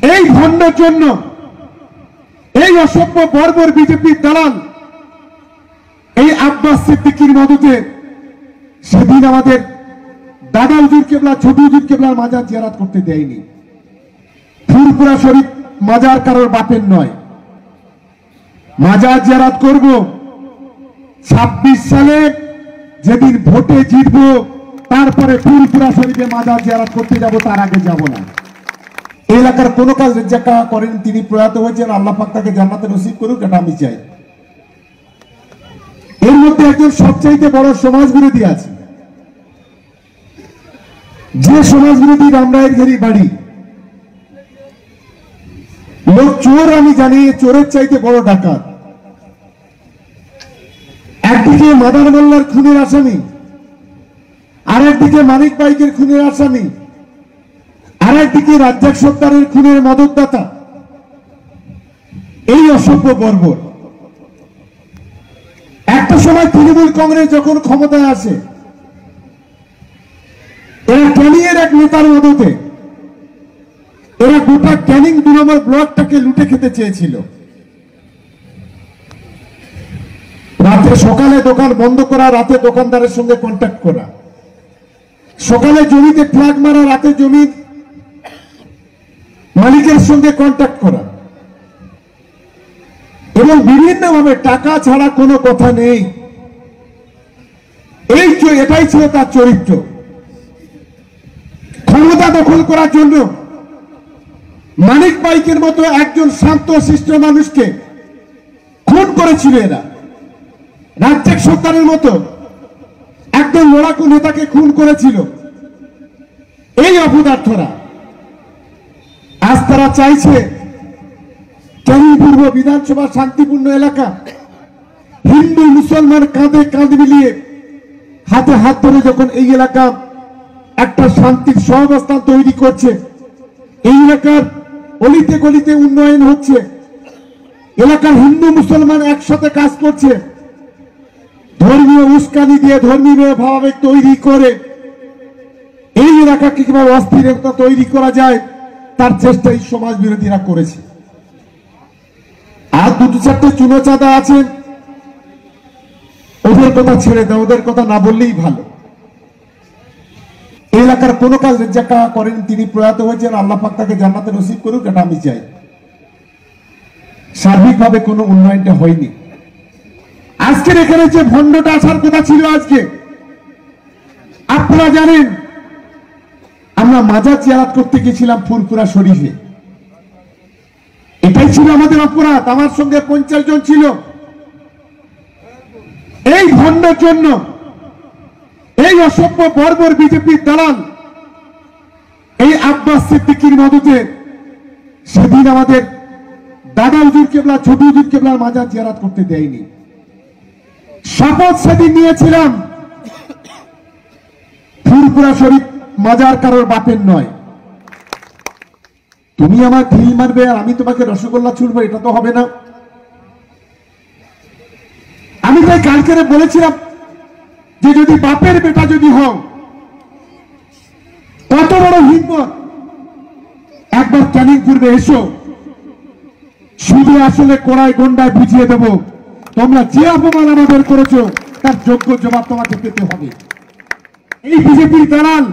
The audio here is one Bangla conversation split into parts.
এই ভণ্ডের জন্য এই অসভ্য বর্বর বিজেপির দালাল এই আব্বাস সিদ্দিকীর মদতে সেদিন আমাদের দাদা হুজুর কেবলা ছোট হুজুর কেবলার মাজার জিয়ারত করতে দেয়নি। ফুরফুরা শরীফ মাজার কারোর বাপের নয়। মাজার জিয়ারত করব 26 সালে যেদিন ভোটে জিতবো, তারপরে ফুরফুরা শরীফে মাজার জিয়ারত করতে যাব, তার আগে যাব না। এলাকার কোনো কাজ রেজ্জাক কাকা করেন, তিনি প্রয়াত হয়েছেন, আল্লাহ পাক তাকে জান্নাতে নসিব করুক, এটা আমি চাই। এর মধ্যে একজন সবচাইতে বড় সমাজ বিরোধী আছে, যে সমাজ বিরোধী রামরায়ের ঘেরি বাড়ি। লোক চোর, আমি জানি, চোরের চাইতে বড় ডাকাত। একদিকে মাদার মোল্লার খুনের আসামি, আর একদিকে মানিক বাইকের খুনের আসামি, আর একদিকে রাজ্জাক সত্তারের খুনের মদতদাতা। এই অসভ্য বর্বর একটা সময় তৃণমূল কংগ্রেস যখন ক্ষমতায় আসে, এরা ক্যানিংয়ের এক নেতার মদতে এরা গোটা ক্যানিং 2 নম্বর ব্লকটাকে লুটে খেতে চেয়েছিল। রাতে সকালে দোকান বন্ধ করা, রাতে দোকানদারের সঙ্গে কন্ট্যাক্ট করা, সকালে জমিতে ফ্ল্যাগ মারা, রাতে জমির মালিকের সঙ্গে কন্ট্যাক্ট করা, এবং বিভিন্নভাবে টাকা ছাড়া কোনো কথা নেই। এটাই ছিল তার চরিত্র। ক্ষমতা দখল করার জন্য মানিক বাইকের মতো একজন শান্ত শিষ্ট মানুষকে খুন করেছিল এরা। রাজ্জাক সত্তারের মতো একজন লড়াকু নেতাকে খুন করেছিল এই অপদার্থরা। আজ তারা চাইছে ক্যানিং পূর্ব বিধানসভা শান্তিপূর্ণ এলাকা, হিন্দু মুসলমান কাঁধে কাঁধ মিলিয়ে হাতে হাত ধরে যখন এই এলাকা একটা শান্তির সহাবস্থান তৈরি করছে, এই এলাকার অলিতে গলিতে উন্নয়ন হচ্ছে, এলাকার হিন্দু মুসলমান একসাথে কাজ করছে, ধর্মীয় উস্কানি দিয়ে ধর্মীয় ভাবাবেগ তৈরি করে এই এলাকাকে কিভাবে অস্থিরতা তৈরি করা যায়, তার চেষ্টা এই সমাজ বিরোধীরা করেছে। আর 2-4টে চুনোচাঁদা আছে, ওদের কথা ছেড়ে দাও, ওদের কথা না বললেই ভালো। এই এলাকার কোনো কাজ রেজ্জাক কাকা করেন, তিনি প্রয়াত হয়েছেন, আল্লাহ পাক তাকে জান্নাতে নসিব করুক, এটা আমি চাই। সার্বিকভাবে কোনো উন্নয়নটা হয়নি। আজকের এখানে যে ভণ্ডটা আসার কথা ছিল, আজকে আপনারা জানেন আমরা মাজার জিয়ারত করতে গেছিলাম ফুরফুরা শরীফে। এটাই ছিল আমাদের অপরাধ। আমার সঙ্গে 50 জন ছিল। এই ভণ্ডের জন্য এই অসভ্য বর্বর বিজেপির দালাল এই আব্বাস সিদ্দিকীর মদতে সেদিন আমাদের দাদা হুজুর কেবলা ছোট হুজুর কেবলার মাজার জিয়ারত করতে দেয়নি। শপথ সেদিন নিয়েছিলাম, ফুরফুরা শরীফ মাজার কারোর বাপের নয়। তুমি আমার ঢিল মারবে আর আমি তোমাকে রসগোল্লা ছুড়বো, এটা তো হবে না। আমি তাই কালকে বলেছিলাম যে যদি বাপের বেটা যদি হও, কত বড় হিম্মত, একবার ক্যানিং পূর্বে এসো, শুধু আসলে কোড়ায় গন্ডায় বুঝিয়ে দেব, তোমরা যে অপমান আমাদের করেছো তার যোগ্য জবাব তোমাকে পেতে হবে। এই বিজেপির দালাল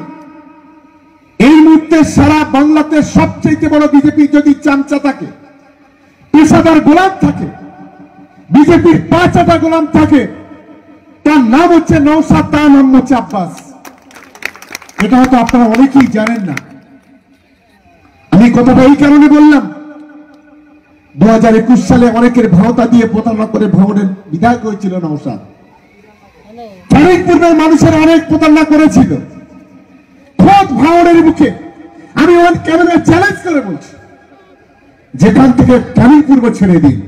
এই মুহূর্তে সারা বাংলাতে সবচেয়ে বড় বিজেপি যদি চামচা থাকে, পেশাদার গোলাম থাকে, বিজেপির 5টা গোলাম থাকে, তার নাম হচ্ছে নওশাদ, তার নাম হচ্ছে আব্বাস। এটা হয়তো আপনারা অনেকেই জানেন না। আমি কথাটা এই কারণে বললাম, 2021 সালে অনেকের ভাওতা দিয়ে প্রতারণা করে ভ্রমণের বিধায়ক হয়েছিল নওশাদ। ফরিদপুরের মানুষের অনেক প্রতারণা করেছিল। খোদ ভাওনের মুখে আমি অন ক্যামেরা চ্যালেঞ্জ করে বলছি, যেখান থেকে ক্যানিং পূর্ব ছেড়ে দিন,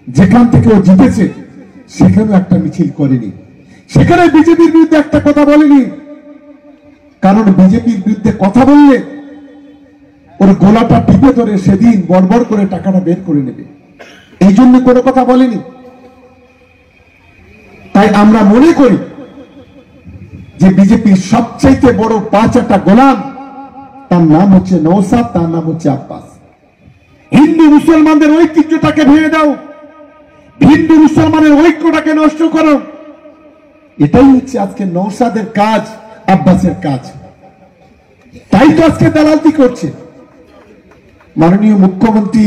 যেখান থেকে ও জিতেছে সেখানেও একটা মিছিল করেনি, সেখানে বিজেপির বিরুদ্ধে একটা কথা বলেনি। কারণ বিজেপির বিরুদ্ধে কথা বললে ওর গোলাটা টিপে ধরে সেদিন বড়বড় করে টাকাটা বের করে নেবে, এই জন্য কোনো কথা বলেনি। তাই আমরা মনে করি যে বিজেপির সবচাইতে বড় 5টা গোলাম, তার নাম হচ্ছে নওশাদ, তার নাম হচ্ছে আব্বাস। হিন্দু মুসলমানদের ঐতিহ্যটাকে ভেঙে দাও, হিন্দু মুসলমানের ঐক্যটাকে নষ্ট করো। এটাই হচ্ছে আজকে নওশাদের কাজ, আব্বাসের কাজ। তাই তো আজকে দালালি করছে। মাননীয় মুখ্যমন্ত্রী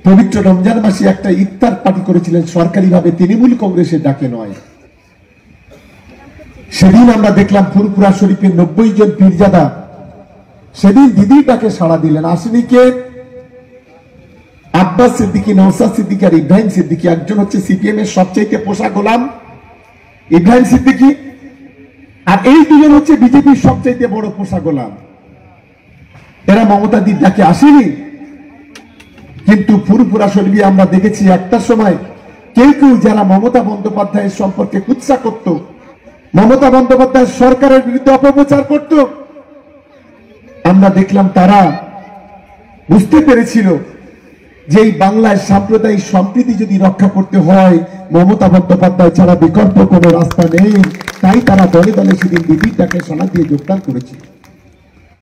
পবিত্র রমজান মাসে একটা ইফতার পার্টি করেছিলেন সরকারিভাবে, তৃণমূল কংগ্রেসের ডাকে নয়। সেদিন আমরা দেখলাম ফুরফুরা শরীফের 90 জন পীরজাদা সেদিন দিদির ডাকে সাড়া দিলেন। আসেনি কে? আব্বাস সিদ্দিকী, নওশাদ সিদ্দিকী আর ইব্রাহিম সিদ্দিকী। একজন হচ্ছে সিপিএম এর সবচেয়ে পোষা গোলাম ইব্রাহিম সিদ্দিকী, আর এই দুজন হচ্ছে বিজেপির সবচেয়ে বড় পোষা গোলাম। এরা মমতা দির ডাকে আসেনি। কিন্তু ফুরফুরা শরীফে আমরা দেখেছি একটার সময় কেউ কেউ যারা মমতা বন্দ্যোপাধ্যায়ের সম্পর্কে কুৎসা করত, মমতা বন্দ্যোপাধ্যায়ের সরকারের বিরুদ্ধে অপপ্রচার করত, আমরা দেখলাম তারা বুঝতে পেরেছিল যে এই বাংলায় সাম্প্রদায়িক সম্প্রীতি যদি রক্ষা করতে হয় মমতা বন্দ্যোপাধ্যায় ছাড়া বিকল্প কোনো রাস্তা নেই। তাই তারা দলে দলে সেদিন দিদির ডাকে সোনা দিয়ে যোগদান করেছিল।